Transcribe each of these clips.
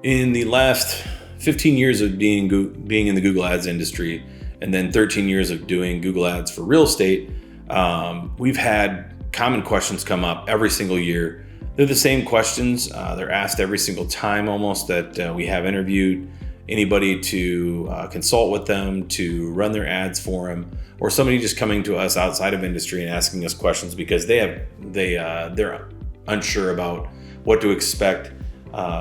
In the last 15 years of being in the Google Ads industry, and then 13 years of doing Google Ads for real estate, we've had common questions come up every single year. They're the same questions. They're asked every single time almost that we have interviewed anybody to consult with them, to run their ads for them, or somebody just coming to us outside of industry and asking us questions because they're unsure about what to expect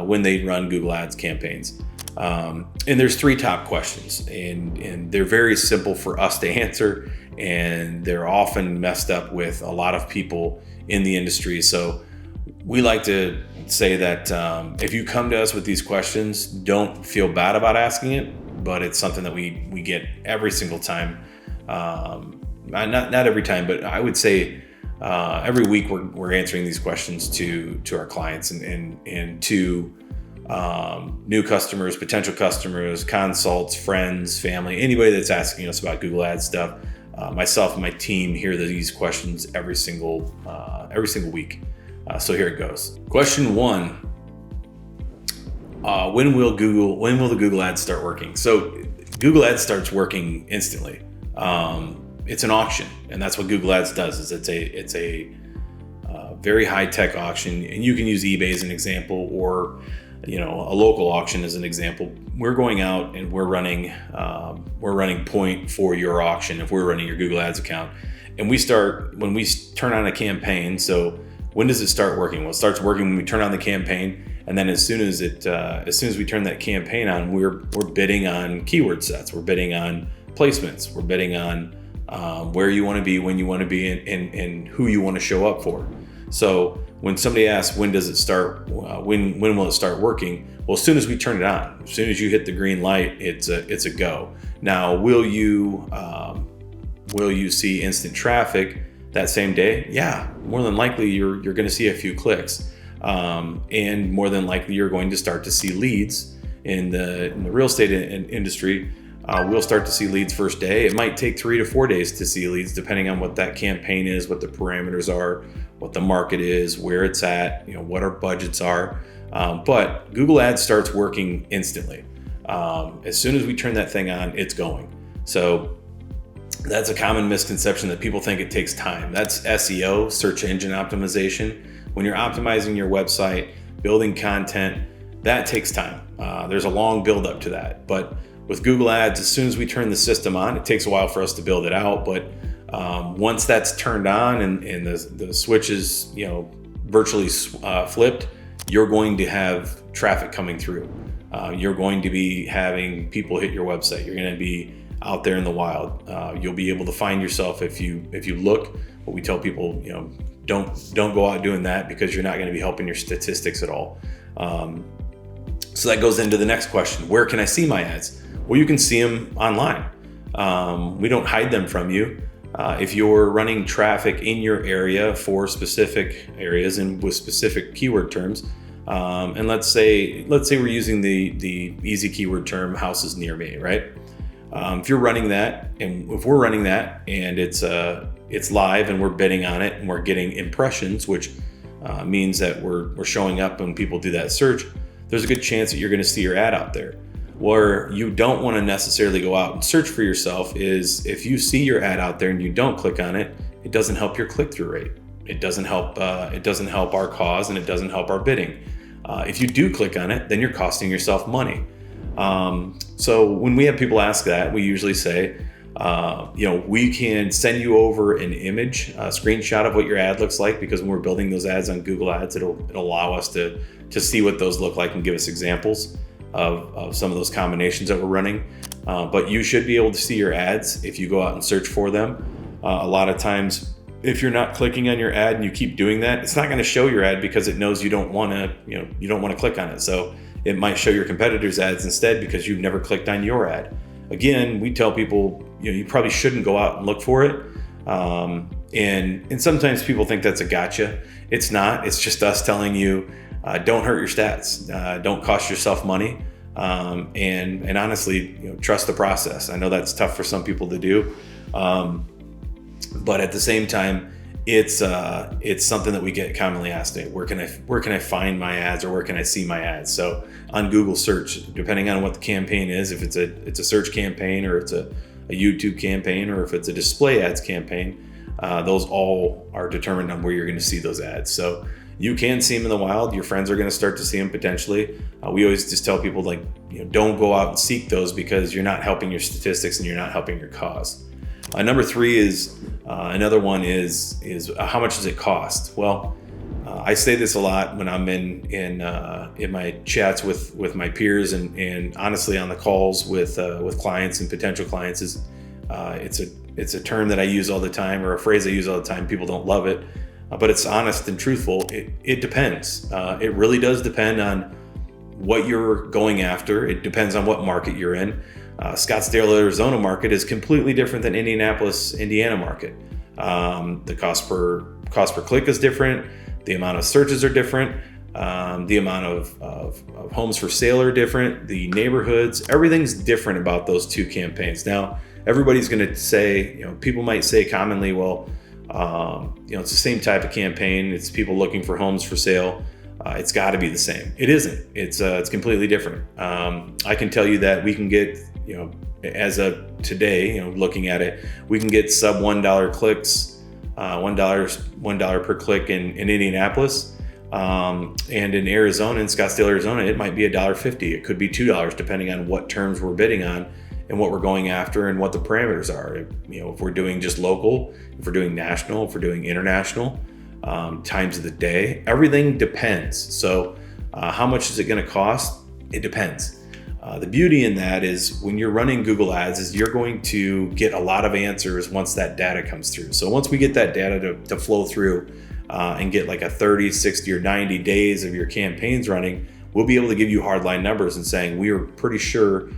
when they run Google Ads campaigns. And there's three top questions, and they're very simple for us to answer, and they're often messed up with a lot of people in the industry. So we like to say that if you come to us with these questions, don't feel bad about asking it, but it's something that we get every single time. Not every time, but I would say every week we're answering these questions to our clients and to new customers, potential customers, consults, friends, family, anybody that's asking us about Google Ads stuff. Myself and my team hear these questions every single week. So here it goes. Question 1: when will the Google Ads start working? So Google Ads starts working instantly. It's an auction, and that's what Google Ads does. Is it's a very high tech auction, and you can use eBay as an example, or a local auction as an example. We're going out and we're running point for your auction if we're running your Google Ads account, and when we turn on a campaign. So when does it start working? Well, it starts working when we turn on the campaign, and then as soon as we turn that campaign on, we're bidding on keyword sets, we're bidding on placements, we're bidding on where you want to be, when you want to be, and who you want to show up for. So when somebody asks when does it start, when will it start working? Well, as soon as we turn it on, as soon as you hit the green light, it's a go. Now, will you see instant traffic that same day? Yeah, more than likely you're going to see a few clicks, and more than likely you're going to start to see leads in the real estate industry. We'll start to see leads first day. It might take 3 to 4 days to see leads, depending on what that campaign is, what the parameters are, what the market is, where it's at, what our budgets are. But Google Ads starts working instantly. As soon as we turn that thing on, it's going. So that's a common misconception, that people think it takes time. That's SEO, search engine optimization. When you're optimizing your website, building content, that takes time. There's a long build up to that. But with Google Ads, as soon as we turn the system on, it takes a while for us to build it out. But once that's turned on and the switch is virtually flipped, you're going to have traffic coming through. You're going to be having people hit your website. You're going to be out there in the wild. You'll be able to find yourself if you look. But we tell people, don't go out doing that, because you're not going to be helping your statistics at all. So that goes into the next question: where can I see my ads? Well, you can see them online. We don't hide them from you. If you're running traffic in your area for specific areas and with specific keyword terms, and let's say we're using the easy keyword term, houses near me, right? If you're running that, and if we're running that, and it's live, and we're bidding on it, and we're getting impressions, which means that we're showing up when people do that search, there's a good chance that you're going to see your ad out there. Where you don't want to necessarily go out and search for yourself is if you see your ad out there and you don't click on it, it doesn't help your click-through rate. It doesn't help our cause, and it doesn't help our bidding. If you do click on it, then you're costing yourself money. So when we have people ask that, we usually say, we can send you over an image, a screenshot of what your ad looks like, because when we're building those ads on Google Ads, it'll allow us to see what those look like and give us examples of some of those combinations that we're running. But you should be able to see your ads if you go out and search for them. A lot of times, if you're not clicking on your ad and you keep doing that, it's not going to show your ad, because it knows you don't want to click on it. So it might show your competitors' ads instead, because you've never clicked on your ad. Again, we tell people, you probably shouldn't go out and look for it. And sometimes people think that's a gotcha. It's not. It's just us telling you, don't hurt your stats. Don't cost yourself money. And honestly, trust the process. I know that's tough for some people to do. But at the same time, it's something that we get commonly asked. Where can I find my ads, or where can I see my ads? So on Google search, depending on what the campaign is, if it's a search campaign, or it's a YouTube campaign, or if it's a display ads campaign, those all are determined on where you're going to see those ads. So you can see them in the wild. Your friends are going to start to see them potentially. We always just tell people, like, don't go out and seek those, because you're not helping your statistics and you're not helping your cause. Number three is another one is how much does it cost? Well, I say this a lot when I'm in my chats with my peers, and honestly on the calls with clients and potential clients. Is it's a term that I use all the time, or a phrase I use all the time. People don't love it, but it's honest and truthful. It depends. It really does depend on what you're going after. It depends on what market you're in. Scottsdale, Arizona market is completely different than Indianapolis, Indiana market. The cost per click is different. The amount of searches are different. The amount of homes for sale are different. The neighborhoods, everything's different about those two campaigns. Now, everybody's going to say, people might say commonly, well, it's the same type of campaign. It's people looking for homes for sale. It's got to be the same. It isn't. It's completely different. I can tell you that we can get, as of today, looking at it, we can get sub $1 clicks, $1 per click in Indianapolis, and in Arizona, in Scottsdale, Arizona, it might be $1.50. It could be $2, depending on what terms we're bidding on and what we're going after and what the parameters are. If we're doing just local, if we're doing national, if we're doing international, times of the day, everything depends. So how much is it going to cost? It depends. The beauty in that is when you're running Google Ads is you're going to get a lot of answers once that data comes through. So once we get that data to flow through and get like a 30, 60, or 90 days of your campaigns running, we'll be able to give you hardline numbers and saying we are pretty sure,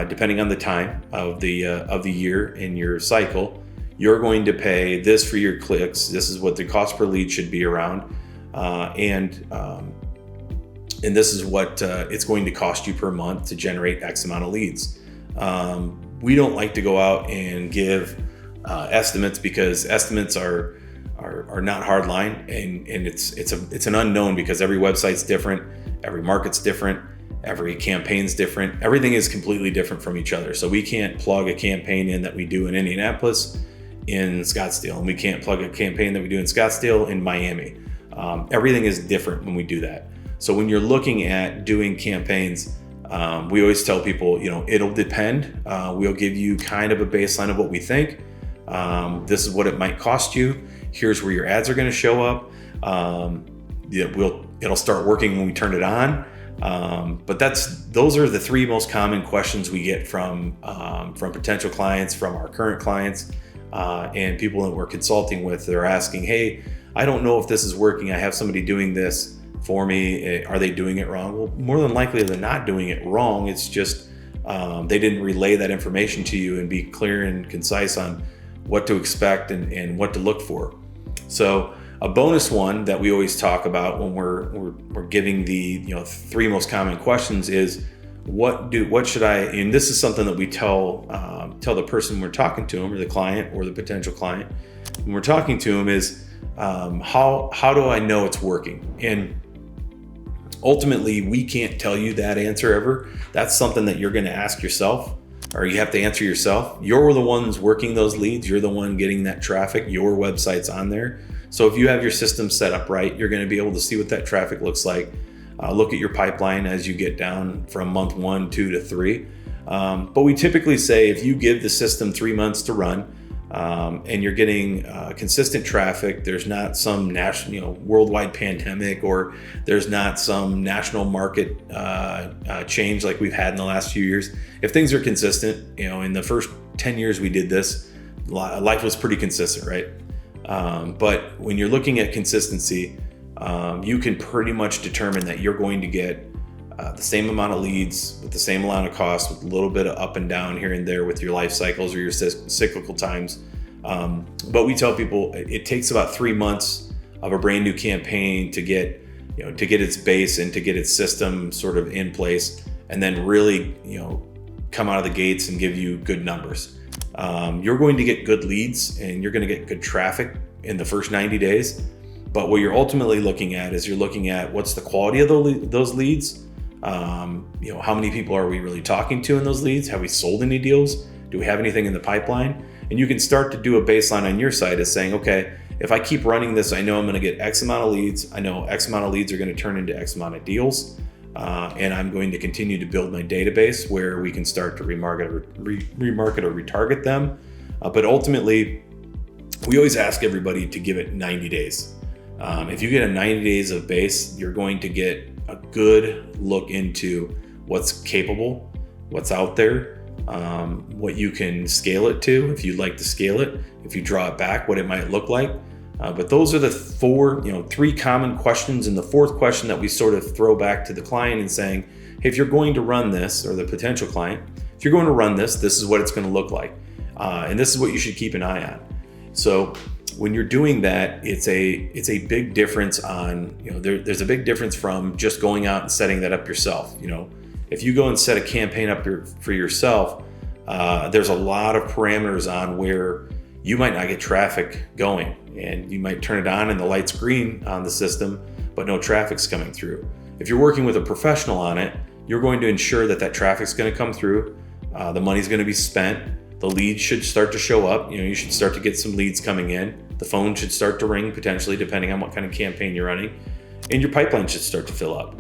depending on the time of the year in your cycle, you're going to pay this for your clicks. This is what the cost per lead should be around, and this is what it's going to cost you per month to generate X amount of leads. We don't like to go out and give estimates, because estimates are not hardline, and it's an unknown, because every website's different, every market's different, every campaign's different. Everything is completely different from each other. So we can't plug a campaign in that we do in Indianapolis in Scottsdale, and we can't plug a campaign that we do in Scottsdale in Miami. Everything is different when we do that. So when you're looking at doing campaigns, we always tell people, it'll depend. We'll give you kind of a baseline of what we think. This is what it might cost you. Here's where your ads are going to show up. It'll start working when we turn it on. But those are the three most common questions we get from potential clients, from our current clients, and people that we're consulting with. They're asking, hey, I don't know if this is working. I have somebody doing this for me. Are they doing it wrong? Well, more than likely they're not doing it wrong. It's just they didn't relay that information to you and be clear and concise on what to expect and what to look for. So a bonus one that we always talk about when we're giving the three most common questions is what should I, and this is something that we tell the person we're talking to them, or the client or the potential client when we're talking to them, is how do I know it's working? And ultimately, we can't tell you that answer ever. That's something that you're going to ask yourself, or you have to answer yourself. You're the ones working those leads. You're the one getting that traffic. Your website's on there. So if you have your system set up right, you're going to be able to see what that traffic looks like. Look at your pipeline as you get down from month 1, 2 to 3. But we typically say if you give the system 3 months to run, and you're getting consistent traffic, there's not some national, worldwide pandemic, or there's not some national market change like we've had in the last few years. If things are consistent, in the first 10 years we did this, life was pretty consistent, right? But when you're looking at consistency, you can pretty much determine that you're going to get the same amount of leads with the same amount of cost, with a little bit of up and down here and there with your life cycles or your cyclical times. But we tell people it takes about 3 months of a brand new campaign to get its base and to get its system sort of in place, and then really, come out of the gates and give you good numbers. You're going to get good leads and you're going to get good traffic in the first 90 days. But what you're ultimately looking at is you're looking at what's the quality of those leads. How many people are we really talking to in those leads? Have we sold any deals? Do we have anything in the pipeline? And you can start to do a baseline on your side as saying, okay, if I keep running this, I know I'm going to get X amount of leads. I know X amount of leads are going to turn into X amount of deals. And I'm going to continue to build my database where we can start to remarket or retarget them. But ultimately, we always ask everybody to give it 90 days. If you get a 90 days of base, you're going to get a good look into what's capable, what's out there, what you can scale it to, if you'd like to scale it, if you draw it back, what it might look like. But those are the three common questions. And the fourth question that we sort of throw back to the client and saying, hey, if you're going to run this, or the potential client, if you're going to run this, this is what it's going to look like. And this is what you should keep an eye on. So when you're doing that, it's a big difference on, there's a big difference from just going out and setting that up yourself. If you go and set a campaign up for yourself, there's a lot of parameters on where you might not get traffic going, and you might turn it on and the light's green on the system, but no traffic's coming through. If you're working with a professional on it, you're going to ensure that traffic's going to come through, the money's going to be spent, the leads should start to show up. You should start to get some leads coming in. The phone should start to ring potentially, depending on what kind of campaign you're running, and your pipeline should start to fill up.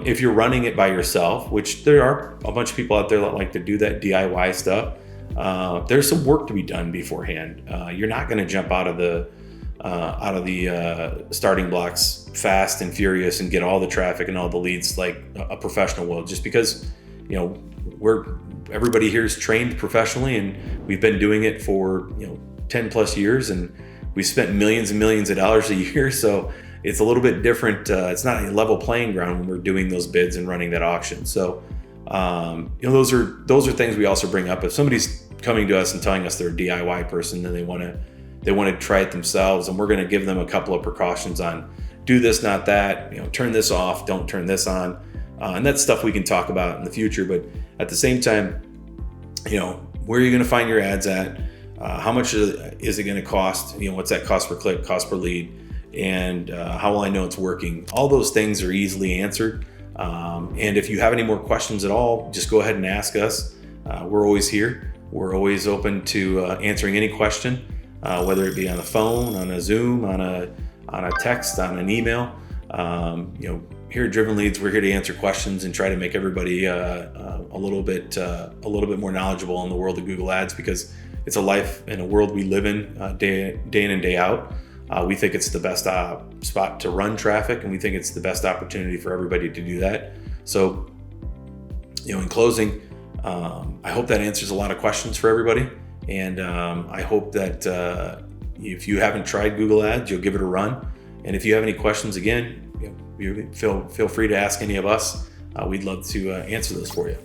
If you're running it by yourself, which there are a bunch of people out there that like to do that DIY stuff, there's some work to be done beforehand. You're not going to jump out of the starting blocks fast and furious and get all the traffic and all the leads like a professional will, just because everybody here is trained professionally, and we've been doing it for 10 plus years, and we spent millions and millions of dollars a year. So it's a little bit different. It's not a level playing ground when we're doing those bids and running that auction. So those are things we also bring up. If somebody's coming to us and telling us they're a DIY person, then they want to try it themselves, and we're going to give them a couple of precautions on do this, not that. Turn this off, don't turn this on, and that's stuff we can talk about in the future. But at the same time, where are you going to find your ads at? How much is it going to cost? What's that cost per click, cost per lead, and how will I know it's working? All those things are easily answered. And if you have any more questions at all, just go ahead and ask us. We're always here. We're always open to answering any question, whether it be on the phone, on a Zoom, on a text, on an email. Here at Driven Leads, we're here to answer questions and try to make everybody a little bit more knowledgeable in the world of Google Ads, because it's a life and a world we live in day in and day out. We think it's the best spot to run traffic, and we think it's the best opportunity for everybody to do that. So, in closing, I hope that answers a lot of questions for everybody. And I hope that if you haven't tried Google Ads, you'll give it a run. And if you have any questions, again, feel free to ask any of us. We'd love to answer those for you.